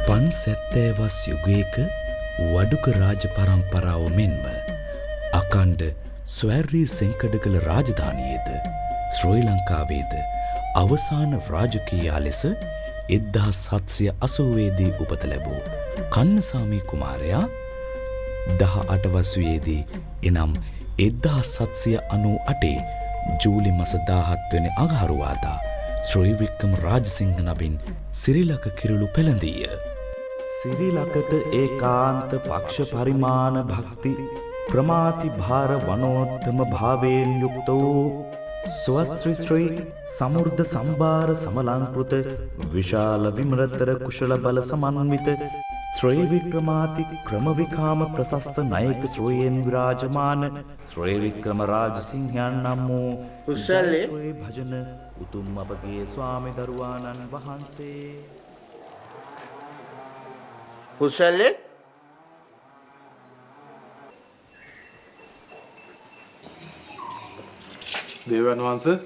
පන් සැත්තෑවස් යුගයක වඩුක රාජ පරම්පරාව මෙන්ම අකණ්ඩ ස්වැර්රී සෙංකඩගල රාජධානයේද ශ්‍රී ලංකාවේද අවසාන රාජකීයා ලෙස 1780දී උපත ලැබූ කන්නසාමි කුමාරයා 18 වසුවේදී එනම් 1798 ජූලි මස 17 වෙනි අඟහරුවාදා ශ්‍රී වික්‍රම රාජසිංහ නමින් සිරිලක කිරුළු පෙළඳීය. සිරිලකට ඒකාන්ත පක්ෂ පරිමාණ භක්ති ප්‍රමාති භාර වනෝත්තම භාවයෙන් යුක්ත වූ ස්වස්ත්‍රී ශ්‍රී සමෘද්ධ සම්භාර සමලංකෘත විශාල විමලතර කුශල බල සමන්විත ශ්‍රී වික්‍රමාති ක්‍රමවිකාම ප්‍රශස්ත නායක ශ්‍රේයෙන් විරාජමාන ශ්‍රී වික්‍රම රාජසිංහයන් නම් වූ කුසලේ භජන උතුම් අපගේ ස්වාමි දරුවාණන් වහන්සේ. කුසලේ දේවයන් වහන්සේ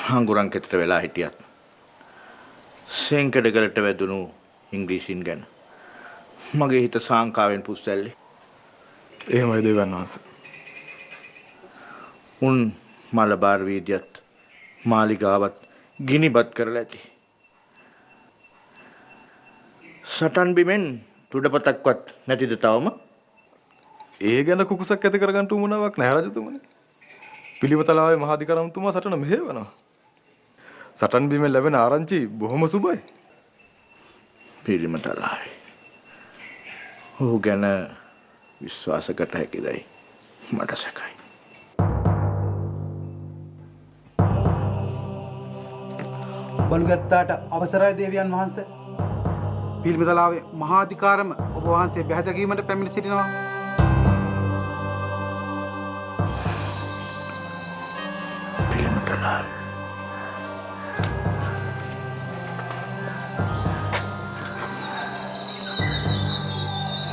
හංගුරන් කෙතට වෙලා හිටියත් සෙංකඩගලට වැදුණු ඉංග්‍රීසින් ගැන මගේ හිත සාංකාවෙන් පුස්සැල්ලේ. එහෙමයි දේවයන් වහන්සේ. උන් මලබාර් වීදියත් මාලිගාවත් ගිනිබත් කරලා ඇති. සටන් බිමෙන් තුඩපතක්වත් නැතිද තවම? ඒ ගැන කුකුසක් ඇති කරගන්න උවමනාවක් නැහැ රජතුමනි. පිළිවතලාවේ මහාධිකරම්තුමා සටන මෙහෙවනවා. සටන් බිමෙන් ලැබෙන ආරංචි බොහොම සුබයි. පිළිමතලාවේ ඔහු ගැන විශ්වාස කර හැකිදයි මට සැකයි. බලුගත්තාට අවසරයි දේවියන් වහන්සේ. පිළිමතලාවේ මහාධිකාරම ඔබ වහන්සේ බැහැදකීමට පැමිණ සිටිනවා.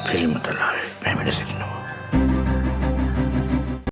පිළිමතලාවේ පැමිණ සිටිනවා.